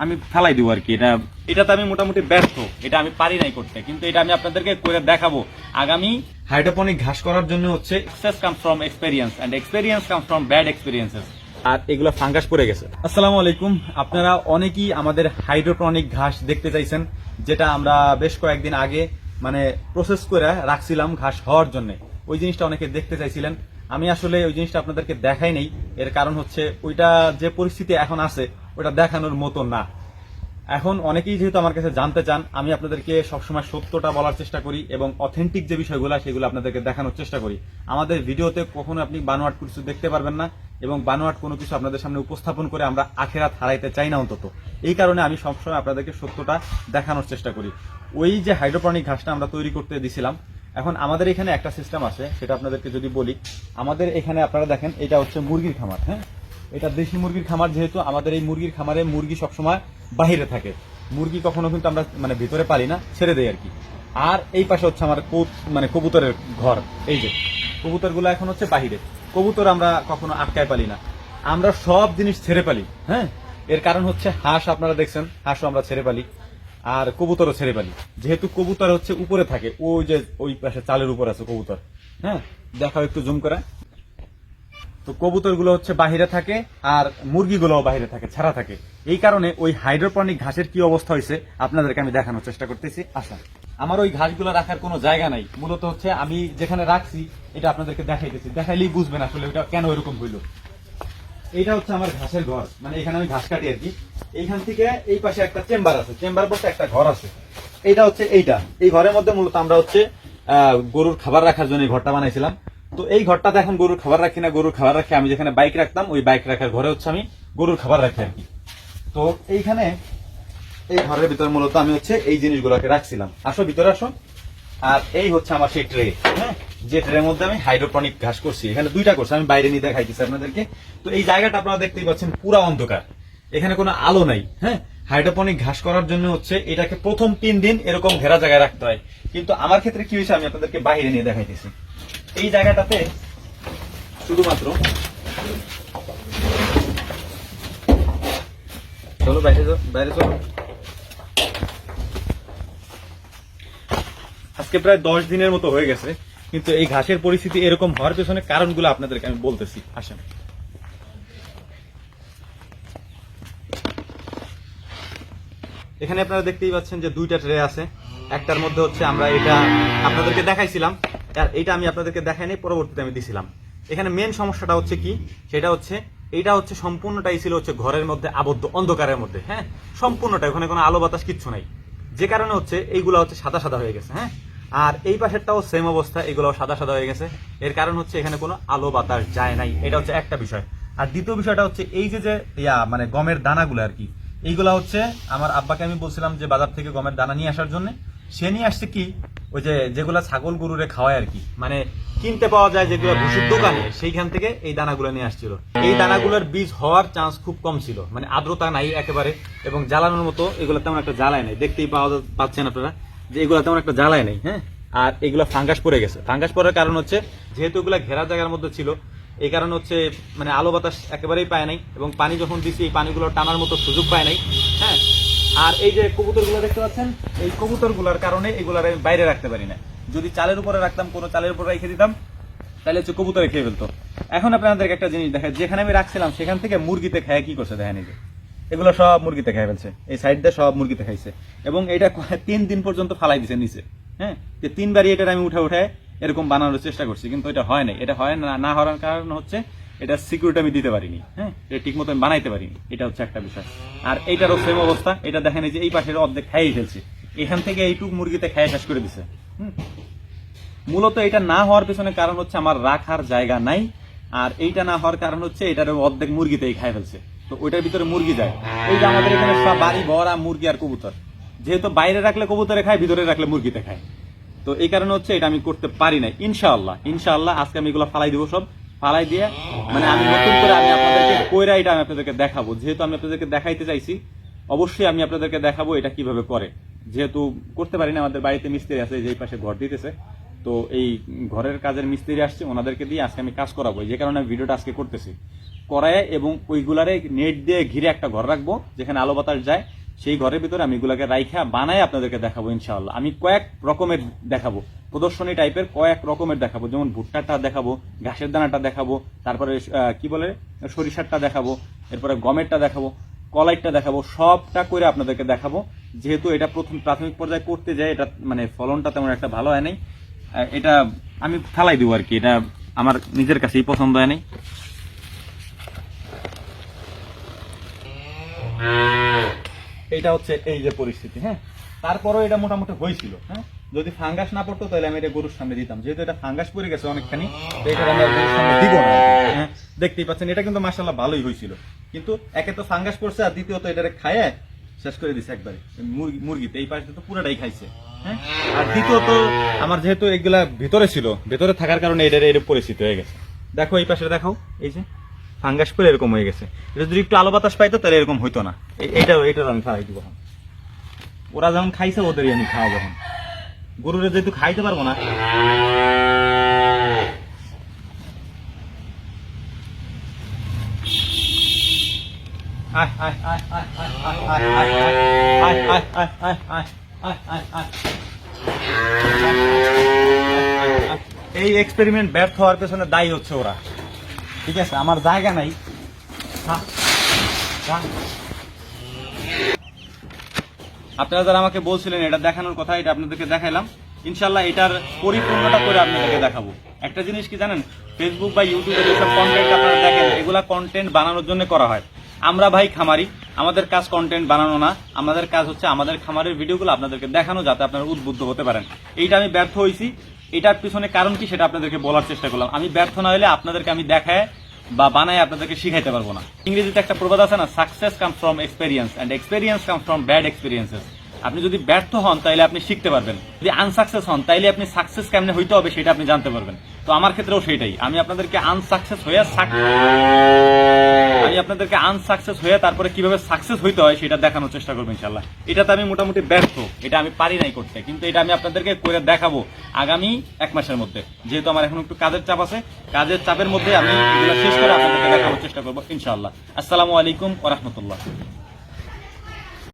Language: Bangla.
আমি ফেলাই দিব আর কি। এটাতে আমি মোটামুটি ব্যর্থ, এটা আমি পারি নাই করতে, কিন্তু এটা আমি আপনাদেরকে করে দেখাবো। আগামী হাইড্রোপনিক ঘাস করার জন্য হচ্ছে success comes from experience and experience comes from bad experiences. আর এগুলো ফাঙ্গাস পড়ে গেছে। আসসালামু আলাইকুম। আপনারা অনেকেই আমাদের হাইড্রোপনিক ঘাস দেখতে চাইছেন, যেটা আমরা বেশ কয়েকদিন আগে মানে প্রসেস করে রাখছিলাম ঘাস হওয়ার জন্য। ওই জিনিসটা অনেকে দেখতে চাইছিলেন। আমি আসলে ওই জিনিসটা আপনাদেরকে দেখাই নেই, এর কারণ হচ্ছে ওইটা যে পরিস্থিতি এখন আছে ওটা দেখানোর মতো না। এখন অনেকেই যেহেতু আমার কাছে জানতে চান, আমি আপনাদেরকে সবসময় সত্যটা বলার চেষ্টা করি এবং অথেন্টিক যে বিষয়গুলো সেগুলো আপনাদেরকে দেখানোর চেষ্টা করি। আমাদের ভিডিওতে কখনো আপনি বানোয়াট কিছু দেখতে পারবেন না এবং বানোয়াট কোনো কিছু আপনাদের সামনে উপস্থাপন করে আমরা আখেরাত হারাইতে চাই না অন্তত। এই কারণে আমি সবসময় আপনাদেরকে সত্যটা দেখানোর চেষ্টা করি। ওই যে হাইড্রোপনিক ঘাসটা আমরা তৈরি করতে দিছিলাম, এখন আমাদের এখানে একটা সিস্টেম আছে, সেটা আপনাদেরকে যদি বলি। আমাদের এখানে আপনারা দেখেন, এটা হচ্ছে মুরগির খামার। হ্যাঁ, এটা দেশি মুরগির খামার। যেহেতু আমাদের এই মুরগির খামারে মুরগি সবসময় বাহিরে থাকে, মুরগি কখনো কিন্তু আমরা মানে ভিতরে পালি না, ছেড়ে দেই আর কি। আর এই পাশে হচ্ছে আমার কবুতরের ঘর। এই যে কবুতরগুলো এখন হচ্ছে বাহিরে, কবুতর আমরা কখনো আটকায় পালি না, আমরা সব জিনিস ছেড়ে পালি। হ্যাঁ, এর কারণ হচ্ছে হাঁস আপনারা দেখছেন, হাঁসও আমরা ছেড়ে পালি আর কবুতরও ছেড়ে পালি। যেহেতু কবুতর হচ্ছে উপরে থাকে, ওই যে ওই পাশে চালের উপর আছে কবুতর। হ্যাঁ, দেখাও একটু জুম করে। তো কবুতর গুলো হচ্ছে বাহিরে থাকে আর মুরগিগুলোও বাহিরে থাকে, ছাড়া থাকে। এই কারণে ওই হাইড্রোপনিক ঘাসের কি অবস্থা হয়েছে আপনাদেরকে আমি দেখানোর চেষ্টা করতেছি। আসা, আমার ওই ঘাসগুলো রাখার কোনো জায়গা নাই। মূলত হচ্ছে আমি যেখানে রাখছি এটা আপনাদেরকে দেখাইতেছি, দেখাইলেই বুঝবেন আসলে ওটা কেন এরকম হইলো। এইটা হচ্ছে আমার ঘাসের ঘর, মানে এখানে আমি ঘাস কাটি আর কি। এইখান থেকে এই পাশে একটা চেম্বার আছে, চেম্বার বলতে একটা ঘর আছে। এইটা হচ্ছে এইটা, এই ঘরের মধ্যে মূলত আমরা হচ্ছে গরুর খাবার রাখার জন্য এই ঘরটা বানাইছিলাম। তো এই ঘরটাতে এখন গরুর খাবার রাখি না, গরুর খাবার রাখি আমি যেখানে বাইক রাখতাম, ওই বাইক রাখার ঘরে হচ্ছে আমি গরুর খাবার রাখি আর কি। তো এইখানে এই ঘরের ভিতরে মূলত আমি হচ্ছে এই জিনিসগুলোকে রাখছিলাম। আসো ভিতরে আসো। আর এই হচ্ছে আমার সেই ট্রে, হ্যাঁ, যে ট্রের মধ্যে আমি হাইড্রোপনিক ঘাস করছি। এখানে দুইটা করছি, আমি বাইরে নিয়ে দেখাইতেছি আপনাদেরকে। তো এই জায়গাটা আপনারা দেখতেই পাচ্ছেন পুরা অন্ধকার, এখানে কোনো আলো নাই। হ্যাঁ, হাইড্রোপনিক ঘাস করার জন্য হচ্ছে এটাকে প্রথম 3 দিন এরকম ঘেরা জায়গায় রাখতে হয়। কিন্তু আমার ক্ষেত্রে কি হয়েছে আমি আপনাদেরকে বাইরে নিয়ে দেখাইতেছি। এই জায়গাটাতে শুধুমাত্র চলো বাইরে যাও, বাইরে চলো। আজকে প্রায় 10 দিনের মতো হয়ে গেছে, কিন্তু এই ঘাসের পরিস্থিতি এরকম হওয়ার পেছনে কারণগুলো আপনাদেরকে আমি বলতেছি। আসেন, এখানে আপনারা দেখতেই পাচ্ছেন যে দুইটা ট্রে আছে। একটার মধ্যে হচ্ছে আমরা এটা আপনাদেরকে দেখাইছিলাম, আর এইটা আমি আপনাদেরকে দেখাইনি, পরবর্তীতে আমি দিছিলাম। এখানে মেন সমস্যাটা হচ্ছে কি, সেটা হচ্ছে এইটা হচ্ছে সম্পূর্ণটাই ছিল হচ্ছে ঘরের মধ্যে আবদ্ধ অন্ধকারের মধ্যে। হ্যাঁ, সম্পূর্ণটা, ওখানে কোনো আলো বাতাস কিচ্ছু নাই, যে কারণে হচ্ছে এইগুলো হচ্ছে সাদা সাদা হয়ে গেছে। হ্যাঁ, আর এই পাশেরটাও সেম অবস্থা, এগুলো সাদা সাদা হয়ে গেছে। এর কারণ হচ্ছে এখানে কোনো আলো বাতাস যায় নাই, এটা হচ্ছে একটা বিষয়। আর দ্বিতীয় বিষয়টা হচ্ছে এই যে যে মানে গমের দানাগুলো আর কি, এইগুলা হচ্ছে আমার আব্বাকে আমি বলছিলাম যে বাজার থেকে গমের দানা নিয়ে আসার জন্য। সে নিয়ে আসছে কি, ওই যে যেগুলা ছাগল গরুরে খাওয়ায় আর কি, মানে কিনতে পাওয়া যায় যেগুলো ভুষির দোকানে, সেইখান থেকে এই দানাগুলো নিয়ে আসছিল। এই দানাগুলোর বীজ হওয়ার চান্স খুব কম ছিল, মানে আর্দ্রতা নাই একেবারে, এবং জ্বালানোর মতো এগুলো তেমন একটা জ্বালায় নাই। দেখতেই পাচ্ছেন আপনারা যে এগুলো তেমন একটা জ্বালায় নাই। হ্যাঁ, আর এগুলো ফাঙ্গাস পড়ে গেছে। ফাঙ্গাস পড়ার কারণ হচ্ছে যেহেতু এগুলো ঘেরা জায়গার মধ্যে ছিল, এই কারণ হচ্ছে মানে আলো বাতাস একেবারেই পায় নাই, এবং পানি যখন দিছি এই পানিগুলো টানার মতো সুযোগ পায় নাই। হ্যাঁ, আর এই যে কবুতরগুলো দেখতে পাচ্ছেন, এই কবুতরগুলোর কারণে এগুলার আমি বাইরে রাখতে পারি না। যদি চালের উপরে রাখতাম, কোনো চালের উপরে রেখে দিতাম, তাহলে হচ্ছে কবুতরে খেয়ে ফেলতো। এখন আপনাদেরকে একটা জিনিস দেখায়, যেখানে আমি রাখছিলাম সেখান থেকে মুরগিতে খায় কি করছে দেখেন, এই যে এগুলো সব মুরগিতে খেয়ে ফেলছে, এই সাইড দিয়ে সব মুরগিতে খাইছে, এবং এটা 3 দিন পর্যন্ত ফালাই দিছে নিচে। হ্যাঁ, যে 3 বারই এটা আমি উঠে এরকম বানানোর চেষ্টা করছি, কিন্তু এটা হয় নাই। এটা হয় না হওয়ার কারণ হচ্ছে এটা সিকিউরিটি আমি দিতে পারিনি। হ্যাঁ, এটা ঠিক মতো আমি বানাইতে পারিনি, এটা হচ্ছে একটা বিষয়। আর এইটারও সেম অবস্থা, এটা দেখেন এই যে এই পাশের অর্ধেক খাইয়ে ফেলছে, এখান থেকে এইটুক মুরগিতে খাইয়ে শেষ করে দিছে। মূলত এটা না হওয়ার পেছনে কারণ হচ্ছে আমার রাখার জায়গা নাই, আর এইটা না হওয়ার কারণ হচ্ছে এটার অর্ধেক মুরগিতেই খাই ফেলছে। তো ওইটার ভিতরে মুরগি যায়। এই যে আমাদের এখানে সব বাড়ি ভরা মুরগি আর কবুতর, যেহেতু বাইরে রাখলে কবুতরে খায়, ভিতরে রাখলে মুরগিতে খায়। তো এই কারণে হচ্ছে এটা আমি করতে পারি না। ইনশাআল্লাহ আজকে আমি এগুলো ফালাই দিব, সব ফালাই দিয়ে মানে আমি নতুন করে আমি আপনাদেরকে কইরা এটা আমি আপনাদেরকে দেখাবো। যেহেতু আমি আপনাদেরকে দেখাইতে চাইছি, অবশ্যই আমি আপনাদেরকে দেখাবো এটা কিভাবে করে। যেহেতু করতে পারি না, আমাদের বাড়িতে মিস্ত্রি আছে, যেই পাশে ঘর দিতেছে, তো এই ঘরের কাজের মিস্ত্রি আসছে, ওনাদেরকে দিয়ে আজকে আমি কাজ করাবো, যে কারণে ভিডিওটা আজকে করতেছি। করায় এবং ওইগুলারে নেট দিয়ে ঘিরে একটা ঘর রাখবো যেখানে আলো বাতাস যায়। সেই ঘরের ভিতরে আমি এগুলাকে রাইখা বানায় আপনাদেরকে দেখাবো ইনশাআল্লাহ। আমি কয়েক রকমের দেখাবো, প্রদর্শনী টাইপের কয়েক রকমের দেখাবো, যেমন ভুট্টাটা দেখাবো, ঘাসের দানাটা দেখাবো, তারপরে কি বলে সরিষারটা দেখাবো, এরপরে গমেরটা দেখাবো, কলাইটটা দেখাবো, সবটা করে আপনাদেরকে দেখাবো। যেহেতু এটা প্রথম প্রাথমিক পর্যায়ে করতে যায়, এটা মানে ফলনটা তেমন একটা ভালো হয় নাই, এটা আমি ফালাই দিব আর কি, এটা আমার নিজের কাছেই পছন্দ হয় নাই। এইটা হচ্ছে এই যে পরিস্থিতি। হ্যাঁ, তারপরও এটা মোটামুটি হয়েছিল। হ্যাঁ, যদি ফাঙ্গাস না পড়তো তাহলে আমি এটা গরুর সামনে দিতাম, যেহেতু এটা ফাঙ্গাস পড়ে গেছে অনেকখানি, তো এটা আমি আর গরুর সামনে দিব না। হ্যাঁ, দেখতেই পাচ্ছেন এটা কিন্তু মাশাআল্লাহ ভালোই হয়েছিল, কিন্তু একে তো ফাঙ্গাস পড়ছে, আর দ্বিতীয়ত এটা খায় শেষ করে দিছে একবারে। মুরগিতে এই পাশে তো পুরোটাই খাইছে। হ্যাঁ, আর দ্বিতীয়ত আমার যেহেতু এগুলা ভিতরে ছিল, ভেতরে থাকার কারণে এটা এর পরিস্থিতি হয়ে গেছে। দেখো এই পাশে দেখো, এই যে ফাঙ্গাস পরে এরকম হয়ে গেছে। এটা যদি একটু আলো বাতাস পাইতো তাহলে এরকম হইতো না। এইটার আমি খাওয়াই দিব। ওরা যেমন খাইছে ওদেরই আমি খাওয়াবো। এখন গরুরে যেহেতু খাইতে পারবো না, এই এক্সপেরিমেন্ট ব্যর্থ হওয়ার পেছনে দায়ী হচ্ছে ওরা। ঠিক আছে, আমার জায়গা নাই। আপনারা যারা আমাকে বলছিলেন এটা দেখানোর কথা, এটা আপনাদেরকে দেখাইলাম। ইনশাল্লাহ এটার পরিপূর্ণতা করে আপনাদেরকে দেখাবো। একটা জিনিস কি জানেন, ফেসবুক বা ইউটিউবে যেসব কন্টেন্ট আপনারা দেখেন, এগুলা কন্টেন্ট বানানোর জন্য করা হয়। আমরা ভাই খামারি, আমাদের কাজ কন্টেন্ট বানানো না, আমাদের কাজ হচ্ছে আমাদের খামারের ভিডিওগুলো আপনাদেরকে দেখানো, যাতে আপনারা উদ্বুদ্ধ হতে পারেন। এইটা আমি ব্যর্থ হয়েছি, এটার পিছনে কারণ কি সেটা আপনাদেরকে বলার চেষ্টা করলাম। আমি ব্যর্থ না হলে আপনাদেরকে আমি দেখায় বা বানায় আপনাদেরকে শিখাইতে পারবো না। ইংরেজিতে একটা প্রবাদ আছে না, success comes from experience and experience comes from bad experiences. আপনি যদি ব্যর্থ হন তাহলে আপনি শিখতে পারবেন, যদি আনসাকসেস হন তাইলে আপনি সাকসেস কেমনে হইতে হবে সেটা আপনি জানতে পারবেন। তো আমার ক্ষেত্রেও সেটাই, আমি আপনাদেরকে আনসাকসেস হয়ে তারপরে কিভাবে সাকসেস হইতে হয় সেটা দেখানোর চেষ্টা করবো ইনশাল্লাহ। এটাতে আমি মোটামুটি ব্যর্থ, এটা আমি পারি নাই করতে, কিন্তু এটা আমি আপনাদেরকে করে দেখাবো আগামী 1 মাসের মধ্যে। যেহেতু আমার এখন একটু কাজের চাপ আছে, কাজের চাপের মধ্যে আমি এগুলো শেষ করে আপনাদেরকে দেখানোর চেষ্টা করবো ইনশাআল্লাহ। আসসালামু আলাইকুম ওয়া রাহমাতুল্লাহ।